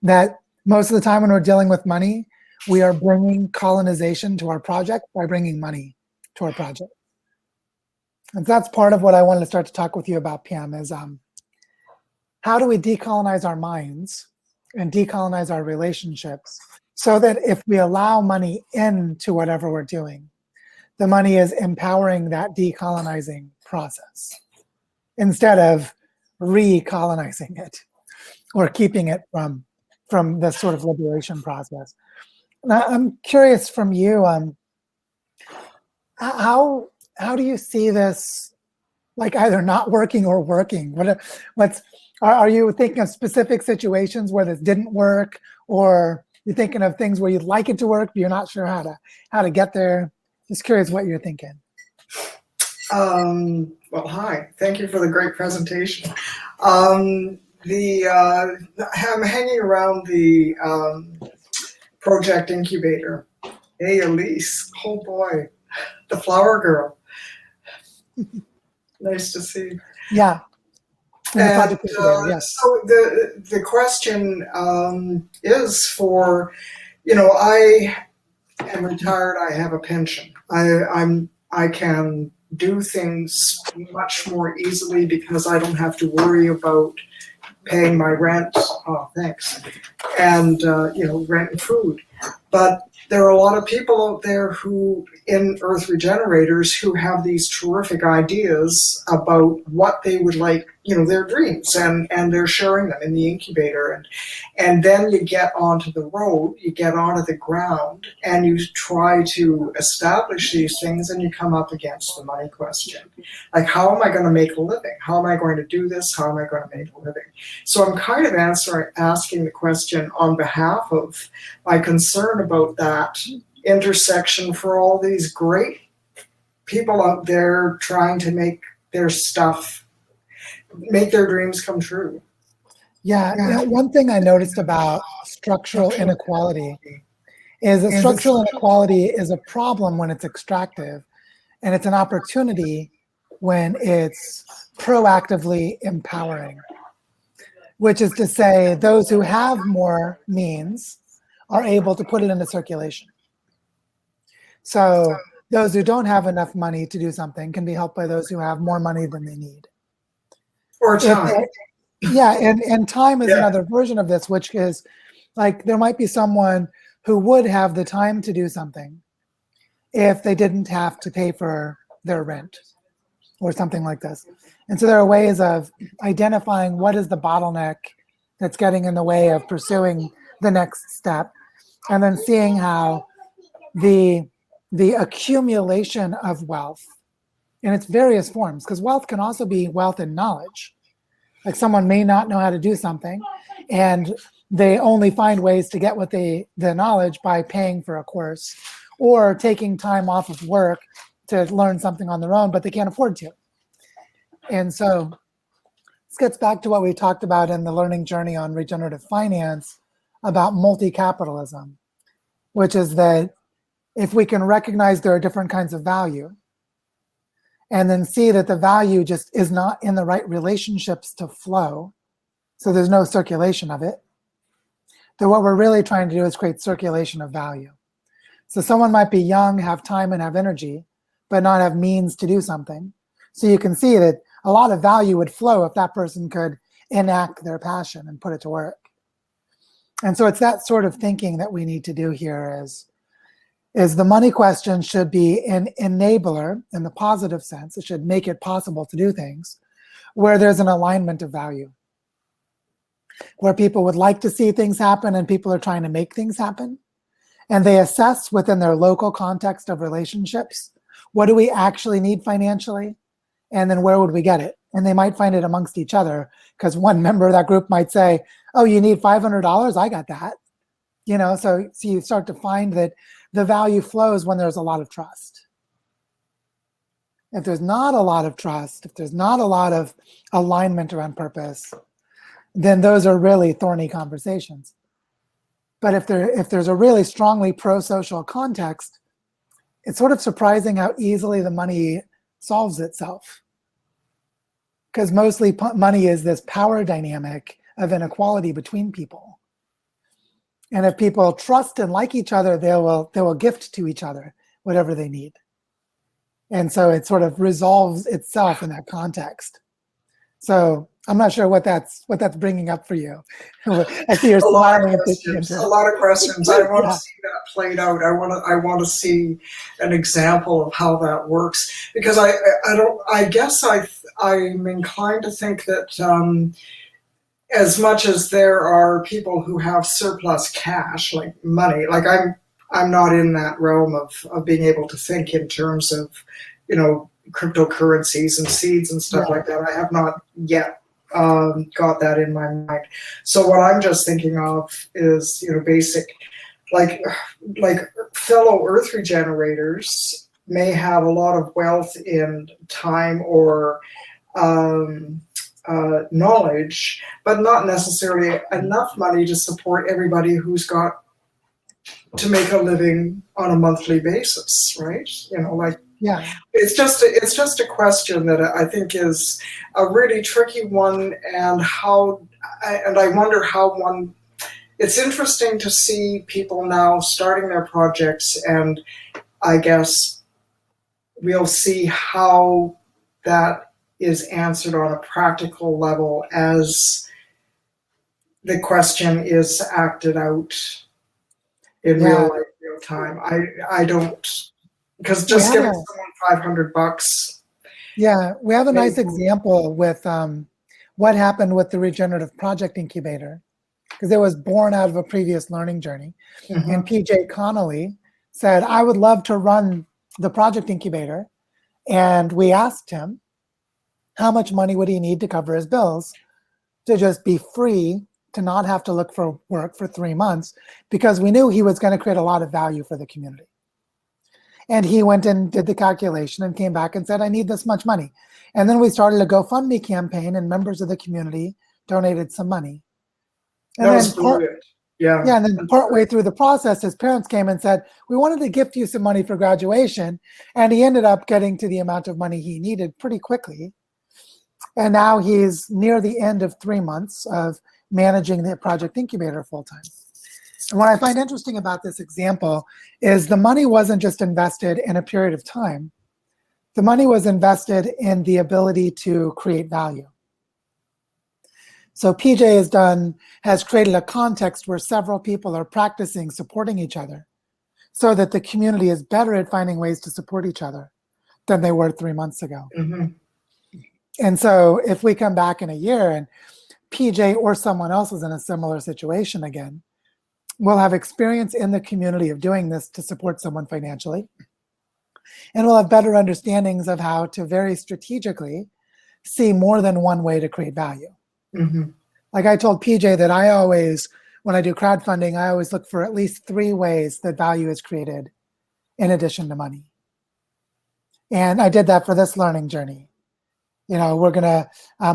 that most of the time when we're dealing with money, we are bringing colonization to our project by bringing money to our project. And that's part of what I wanted to start to talk with you about, Pam, is how do we decolonize our minds and decolonize our relationships so that if we allow money into whatever we're doing, the money is empowering that decolonizing process instead of recolonizing it or keeping it from this sort of liberation process. Now, I'm curious from you, how do you see this, like either not working or working? Are you thinking of specific situations where this didn't work, or you're thinking of things where you'd like it to work, but you're not sure how to get there? Just curious what you're thinking. Well, hi. Thank you for the great presentation. I'm hanging around the project incubator. Hey, Elise. Oh boy, the flower girl. Nice to see. Yeah. And yes. so the question is for, I am retired. I have a pension. I can do things much more easily because I don't have to worry about paying my rent. Oh, thanks. And rent and food. But there are a lot of people out there who, in Earth Regenerators, who have these terrific ideas about what they would like, their dreams, and they're sharing them in the incubator. And then you get onto the road, you get onto the ground, and you try to establish these things, and you come up against the money question. Like, how am I going to make a living? How am I going to do this? How am I going to make a living? So I'm kind of asking the question on behalf of my concern about that intersection for all these great people out there trying to make their dreams come true. Yeah. One thing I noticed about structural inequality is that structural inequality is a problem when it's extractive, and it's an opportunity when it's proactively empowering, which is to say those who have more means are able to put it into circulation. So those who don't have enough money to do something can be helped by those who have more money than they need. Or time. And time is another version of this, which is like there might be someone who would have the time to do something if they didn't have to pay for their rent or something like this. And so there are ways of identifying what is the bottleneck that's getting in the way of pursuing the next step, and then seeing how the accumulation of wealth in its various forms, because wealth can also be wealth in knowledge. Like someone may not know how to do something, and they only find ways to get the knowledge by paying for a course or taking time off of work to learn something on their own, but they can't afford to. And so this gets back to what we talked about in the learning journey on regenerative finance about multi-capitalism, which is that if we can recognize there are different kinds of value and then see that the value just is not in the right relationships to flow, so there's no circulation of it, then what we're really trying to do is create circulation of value. So someone might be young, have time and have energy, but not have means to do something. So you can see that a lot of value would flow if that person could enact their passion and put it to work. And so it's that sort of thinking that we need to do here is the money question should be an enabler in the positive sense. It should make it possible to do things where there's an alignment of value, where people would like to see things happen and people are trying to make things happen. And they assess within their local context of relationships, what do we actually need financially? And then where would we get it? And they might find it amongst each other, because one member of that group might say, oh, you need $500? I got that. So you start to find that the value flows when there's a lot of trust. If there's not a lot of trust, if there's not a lot of alignment around purpose, then those are really thorny conversations. But if there's a really strongly pro-social context, it's sort of surprising how easily the money solves itself. Because mostly money is this power dynamic of inequality between people. And if people trust and like each other, they will gift to each other whatever they need. And so it sort of resolves itself in that context. So I'm not sure what that's bringing up for you. I see you're smiling and thinking into A it. lot of questions. I want Yeah. to see that played out. I want to see an example of how that works, because I guess I'm inclined to think that as much as there are people who have surplus cash, like money, like I'm not in that realm of being able to think in terms of, cryptocurrencies and seeds and stuff like that. I have not yet got that in my mind. So what I'm just thinking of is, basic, like fellow Earth regenerators may have a lot of wealth in time or knowledge, but not necessarily enough money to support everybody who's got to make a living on a monthly basis, right? Yeah. It's just a question that I think is a really tricky one, and I wonder how one. It's interesting to see people now starting their projects, and I guess we'll see how that is answered on a practical level as the question is acted out in real life, real time. I don't, because just giving someone $500. Yeah, we have a nice example with what happened with the Regenerative Project Incubator, because it was born out of a previous learning journey. Mm-hmm. And PJ Connolly said, I would love to run the project incubator. And we asked him how much money would he need to cover his bills to just be free, to not have to look for work for 3 months, because we knew he was going to create a lot of value for the community. And he went and did the calculation and came back and said, I need this much money. And then we started a GoFundMe campaign, and members of the community donated some money. And that was brilliant. Yeah. Yeah, and then partway through the process, his parents came and said, we wanted to gift you some money for graduation. And he ended up getting to the amount of money he needed pretty quickly. And now he's near the end of 3 months of managing the project incubator full-time. And what I find interesting about this example is the money wasn't just invested in a period of time. The money was invested in the ability to create value. So PJ has created a context where several people are practicing supporting each other, so that the community is better at finding ways to support each other than they were 3 months ago. Mm-hmm. And so if we come back in a year and PJ or someone else is in a similar situation again, we'll have experience in the community of doing this to support someone financially. And we'll have better understandings of how to very strategically see more than one way to create value. Mm-hmm. Like I told PJ that I always, when I do crowdfunding, I always look for at least 3 ways that value is created in addition to money. And I did that for this learning journey. We're going to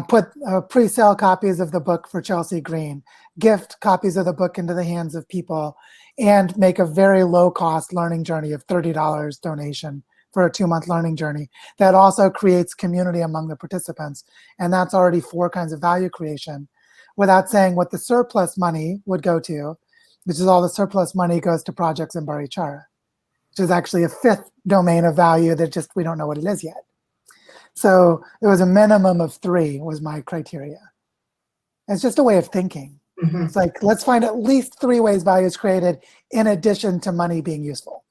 put pre-sale copies of the book for Chelsea Green, gift copies of the book into the hands of people, and make a very low-cost learning journey of $30 donation for a 2-month learning journey that also creates community among the participants. And that's already 4 kinds of value creation, without saying what the surplus money would go to, which is all the surplus money goes to projects in Barichara, which is actually a 5th domain of value that just we don't know what it is yet. So it was a minimum of 3 was my criteria. It's just a way of thinking. Mm-hmm. It's like, let's find at least 3 ways value is created in addition to money being useful.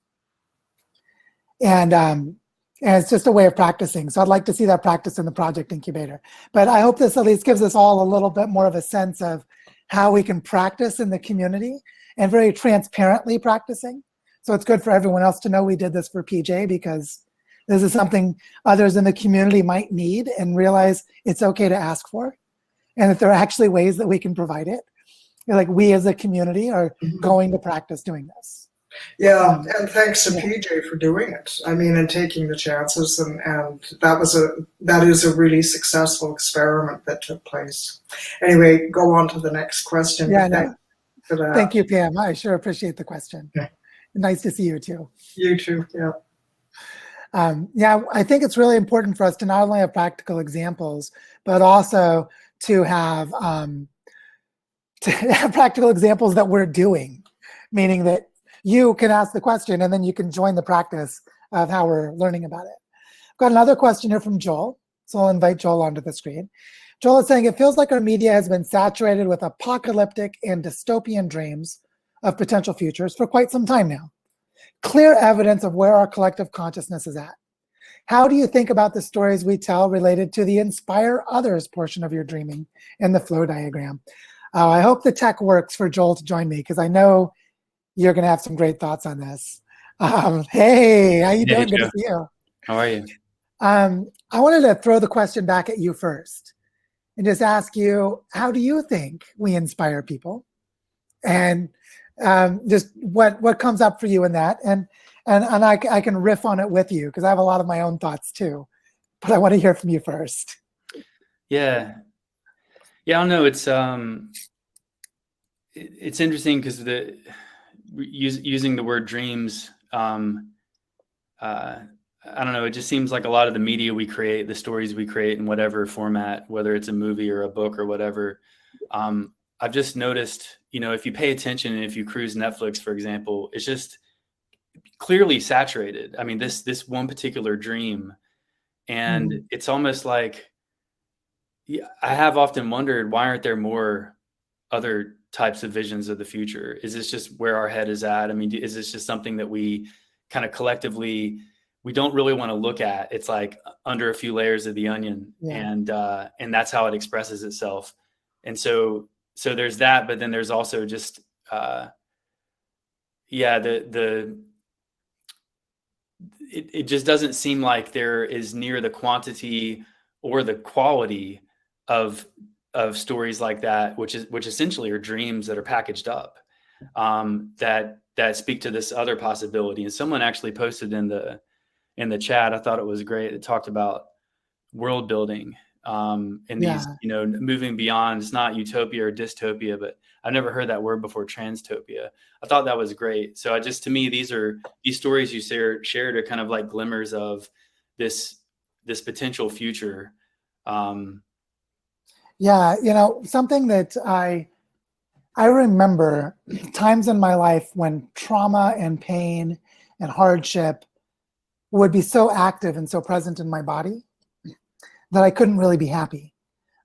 And it's just a way of practicing. So I'd like to see that practice in the project incubator. But I hope this at least gives us all a little bit more of a sense of how we can practice in the community, and very transparently practicing. So it's good for everyone else to know we did this for PJ, because this is something others in the community might need and realize it's okay to ask for, and that there are actually ways that we can provide it. Like we as a community are going to practice doing this. Yeah, and thanks to PJ for doing it. I mean, and taking the chances, and that is a really successful experiment that took place. Anyway, go on to the next question. Yeah, Thank you for that. Thank you, Pam. I sure appreciate the question. Yeah. Nice to see you too. You too. Yeah. I think it's really important for us to not only have practical examples, but also to have practical examples that we're doing. meaning that you can ask the question and then you can join the practice of how we're learning about it. I've got another question here from Joel. So I'll invite Joel onto the screen. Joel is saying, it feels like our media has been saturated with apocalyptic and dystopian dreams of potential futures for quite some time now. Clear evidence of where our collective consciousness is at. How do you think about the stories we tell related to the inspire others portion of your dreaming in the flow diagram? I hope the tech works for Joel to join me, because I know you're going to have some great thoughts on this. Hey, how you doing? Good to see you. How are you? I wanted to throw the question back at you first and just ask you, how do you think we inspire people? And just what comes up for you in that? And I can riff on it with you, because I have a lot of my own thoughts too. But I want to hear from you first. Yeah, I don't know. It's interesting because using the word dreams, I don't know. It just seems like a lot of the media we create, the stories we create in whatever format, whether it's a movie or a book or whatever, I've just noticed, if you pay attention and if you cruise Netflix, for example, it's just clearly saturated. I mean, this one particular dream, and it's almost like, I have often wondered, why aren't there more other types of visions of the future? Is this just where our head is at? I mean, is this just something that we kind of collectively, we don't really want to look at? It's like under a few layers of the onion, and that's how it expresses itself. And so there's that, but then there's also just, it just doesn't seem like there is near the quantity or the quality of stories like that, which essentially are dreams that are packaged up, that speak to this other possibility. And someone actually posted in the chat, I thought it was great. It talked about world building, and these, moving beyond. It's not utopia or dystopia, but I've never heard that word before, transtopia. I thought that was great. So to me, these stories you shared are kind of like glimmers of this potential future. Something that I remember times in my life when trauma and pain and hardship would be so active and so present in my body that I couldn't really be happy.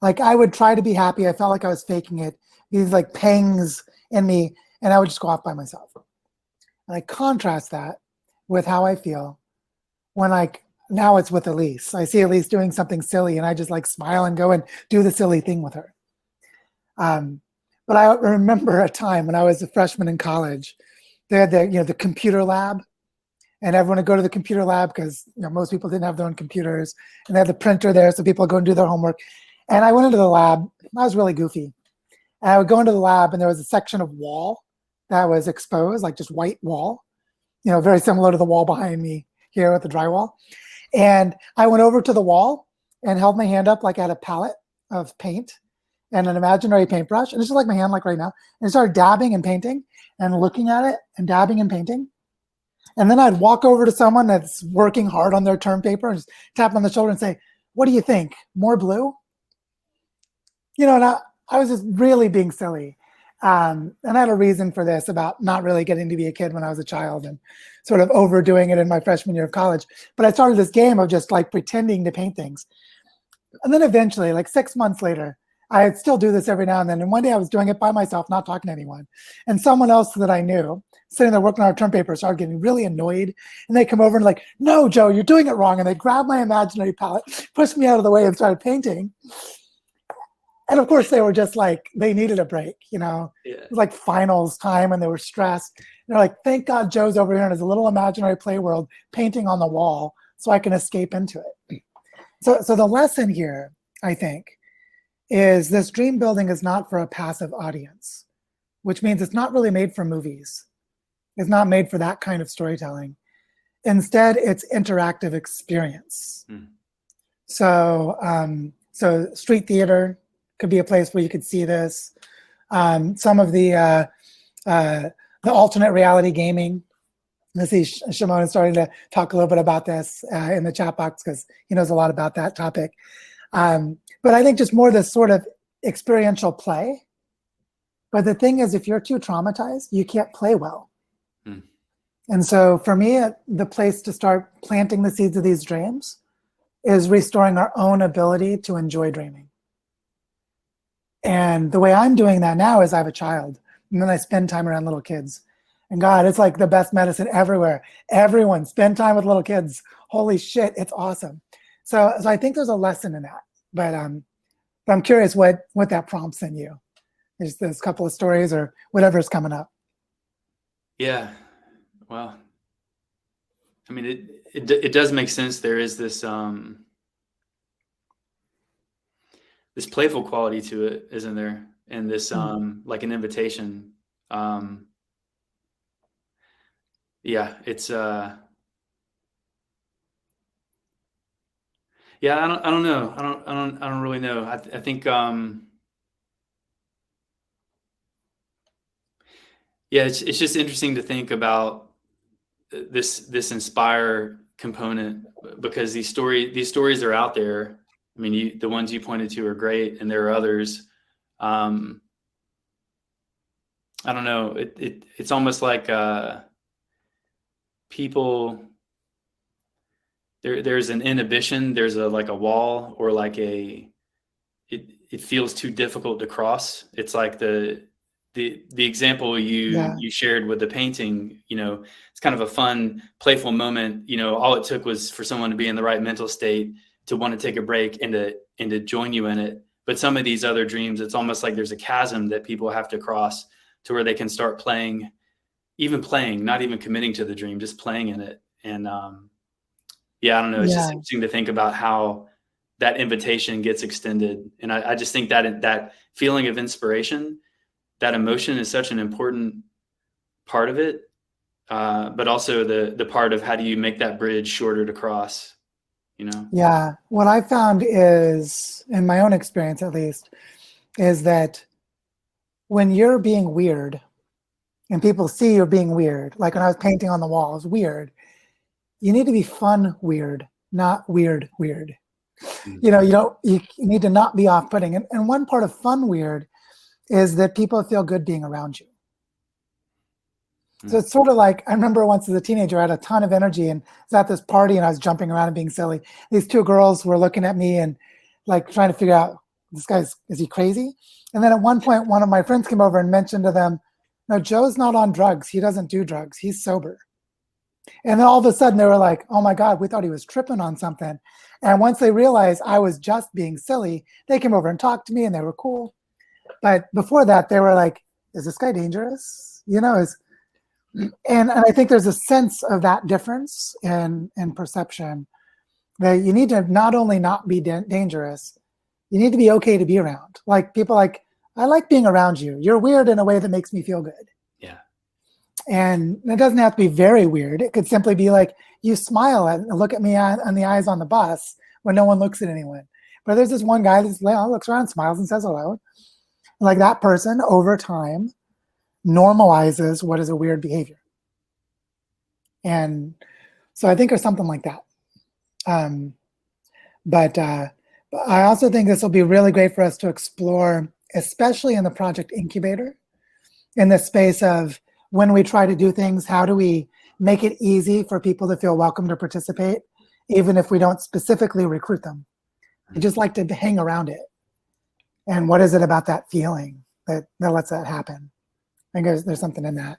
Like, I would try to be happy. I felt like I was faking it. These like pangs in me, and I would just go off by myself. And I contrast that with how I feel when now it's with Elise. I see Elise doing something silly, and I just like smile and go and do the silly thing with her. But I remember a time when I was a freshman in college. They had the computer lab, and everyone would go to the computer lab because most people didn't have their own computers, and they had the printer there, so people would go and do their homework. And I went into the lab. I was really goofy. And I would go into the lab, and there was a section of wall that was exposed, like just white wall, very similar to the wall behind me here with the drywall. And I went over to the wall and held my hand up like I had a palette of paint and an imaginary paintbrush. And it's just like my hand, like right now. And I started dabbing and painting and looking at it and dabbing and painting. And then I'd walk over to someone that's working hard on their term paper and just tap on the shoulder and say, "What do you think? More blue?" And I was just really being silly. And I had a reason for this about not really getting to be a kid when I was a child and sort of overdoing it in my freshman year of college. But I started this game of just like pretending to paint things. And then eventually, like 6 months later, I'd still do this every now and then. And one day I was doing it by myself, not talking to anyone. And someone else that I knew, sitting there working on our term paper, started getting really annoyed. And they come over and like, "No, Joe, you're doing it wrong." And they grabbed my imaginary palette, pushed me out of the way, and started painting. And of course, they were just like, they needed a break, It was like finals time, and they were stressed. They're like, "Thank God Joe's over here in his little imaginary play world painting on the wall so I can escape into it." So the lesson here, I think, is this dream building is not for a passive audience, which means it's not really made for movies. It's not made for that kind of storytelling. Instead, it's interactive experience. So street theater could be a place where you could see this. Some of the alternate reality gaming. I see Shimon is starting to talk a little bit about this in the chat box because he knows a lot about that topic. But I think just more this sort of experiential play, But the thing is, if you're too traumatized, you can't play well. Hmm. And so for me, the place to start planting the seeds of these dreams is restoring our own ability to enjoy dreaming. And the way I'm doing that now is I have a child, and then I spend time around little kids. And God, it's like the best medicine everywhere. Everyone spend time with little kids. Holy shit, it's awesome. So I think there's a lesson in that. But I'm curious what that prompts in you. There's a couple of stories or whatever's coming up. Yeah. Well, I mean, it does make sense. There is this this playful quality to it, isn't there? And this like an invitation. Yeah, it's yeah, I don't know. I don't really know. I think yeah, it's just interesting to think about this inspire component, because these stories are out there. I mean, the ones you pointed to are great, and there are others. I don't know. It's almost like people. There's an inhibition. There's like a wall, or like it feels too difficult to cross. It's like the example you shared with the painting. It's kind of a fun, playful moment. All it took was for someone to be in the right mental state to want to take a break and to join you in it. But some of these other dreams, it's almost like there's a chasm that people have to cross to where they can start playing, not even committing to the dream, just playing in it. And yeah, I don't know. It's just interesting to think about how that invitation gets extended. And I just think that feeling of inspiration, that emotion is such an important part of it. But also the part of how do you make that bridge shorter to cross, Yeah. What I found is, in my own experience at least, is that when you're being weird and people see you're being weird, like when I was painting on the walls, weird, you need to be fun weird, not weird weird. You need to not be off-putting. And one part of fun weird is that people feel good being around you. So it's sort of like, I remember once as a teenager, I had a ton of energy and was at this party and I was jumping around and being silly. These two girls were looking at me and like trying to figure out, is he crazy? And then at one point, one of my friends came over and mentioned to them, no, Joe's not on drugs. He doesn't do drugs. He's sober. And then all of a sudden they were like, oh my God, we thought he was tripping on something. And once they realized I was just being silly, they came over and talked to me and they were cool. But before that, they were like, is this guy dangerous? And I think there's a sense of that difference in perception, that you need to not only not be dangerous, you need to be okay to be around. Like people I like being around you. You're weird in a way that makes me feel good. Yeah. And it doesn't have to be very weird. It could simply be like, you smile and look at me on the eyes on the bus when no one looks at anyone. But there's this one guy that looks around, smiles and says hello. Like that person over time normalizes what is a weird behavior. And so I think there's something like that. But I also think this will be really great for us to explore, especially in the project incubator, in the space of when we try to do things, how do we make it easy for people to feel welcome to participate, even if we don't specifically recruit them? We just like to hang around it. And what is it about that feeling that lets that happen? I think there's something in that.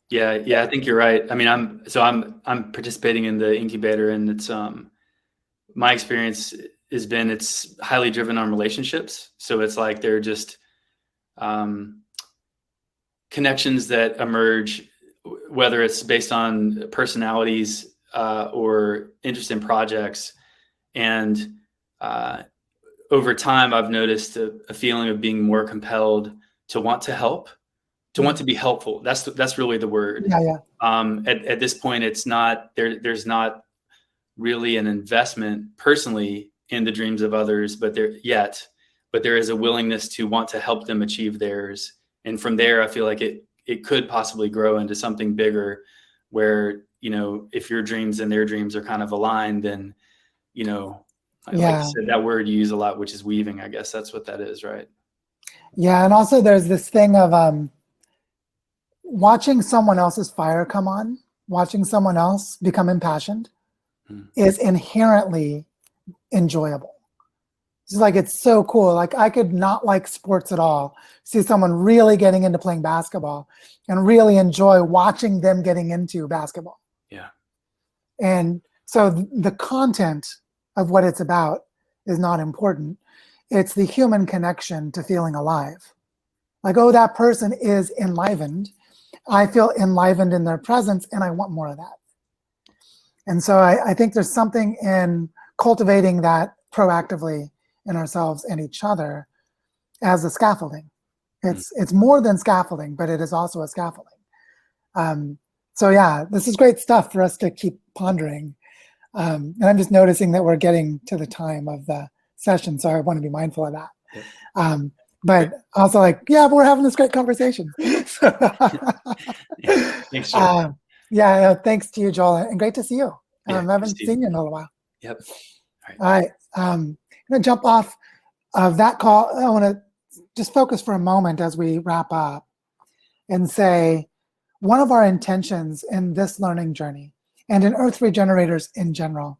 Yeah, I think you're right. I mean, I'm participating in the incubator, and it's my experience has been it's highly driven on relationships. So it's like they're just connections that emerge, whether it's based on personalities or interest in projects. And over time, I've noticed a feeling of being more compelled to want to help, to want to be helpful. That's really the word. Yeah. At this point, it's not there's not really an investment personally in the dreams of others, but there is a willingness to want to help them achieve theirs. And from there, I feel like it could possibly grow into something bigger where, if your dreams and their dreams are kind of aligned, then, like you said, that word you use a lot, which is weaving, I guess that's what that is, right? Yeah, and also there's this thing of watching someone else's fire come on, watching someone else become impassioned is inherently enjoyable. It's like, it's so cool. Like, I could not like sports at all, see someone really getting into playing basketball and really enjoy watching them getting into basketball. Yeah. And so the content of what it's about is not important. It's the human connection to feeling alive. Like, oh, that person is enlivened. I feel enlivened in their presence, and I want more of that. And so I think there's something in cultivating that proactively in ourselves and each other as a scaffolding. It's more than scaffolding, but it is also a scaffolding. So yeah, this is great stuff for us to keep pondering. And I'm just noticing that we're getting to the time of the session, so I want to be mindful of that. Yep. But also, like, yeah, but we're having this great conversation. Yeah. Thanks, Joel. Yeah, thanks to you, Joel, and great to see you. Yeah, I haven't seen you in a little while. Yep. All right. I'm going to jump off of that call. I want to just focus for a moment as we wrap up and say, one of our intentions in this learning journey and in Earth Regenerators in general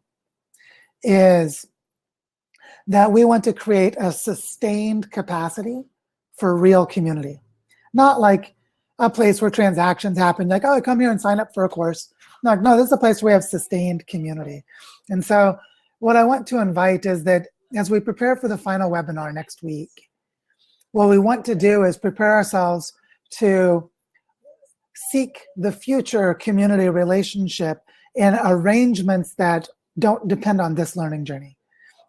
is that we want to create a sustained capacity for real community. Not like a place where transactions happen, like, oh, come here and sign up for a course. No, this is a place where we have sustained community. And so what I want to invite is that as we prepare for the final webinar next week, what we want to do is prepare ourselves to seek the future community relationship in arrangements that don't depend on this learning journey,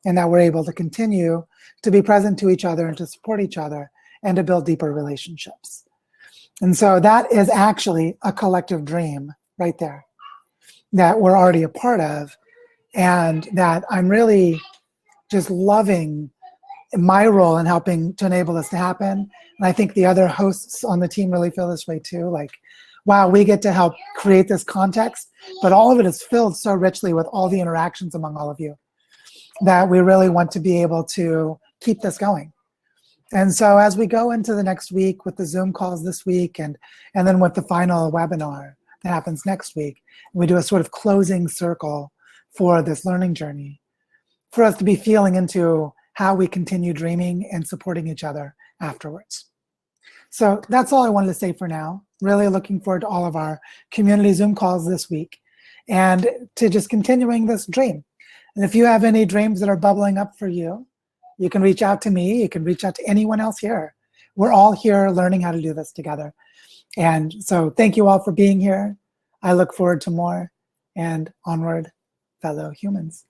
and that we're able to continue to be present to each other and to support each other and to build deeper relationships. And so that is actually a collective dream right there that we're already a part of, and that I'm really just loving my role in helping to enable this to happen. And I think the other hosts on the team really feel this way too. Like, wow, we get to help create this context, but all of it is filled so richly with all the interactions among all of you that we really want to be able to keep this going. And so as we go into the next week with the Zoom calls this week, and then with the final webinar that happens next week, we do a sort of closing circle for this learning journey, for us to be feeling into how we continue dreaming and supporting each other afterwards. So that's all I wanted to say for now. Really looking forward to all of our community Zoom calls this week and to just continuing this dream. And if you have any dreams that are bubbling up for you, you can reach out to me. You can reach out to anyone else here. We're all here learning how to do this together. And so thank you all for being here. I look forward to more, and onward, fellow humans.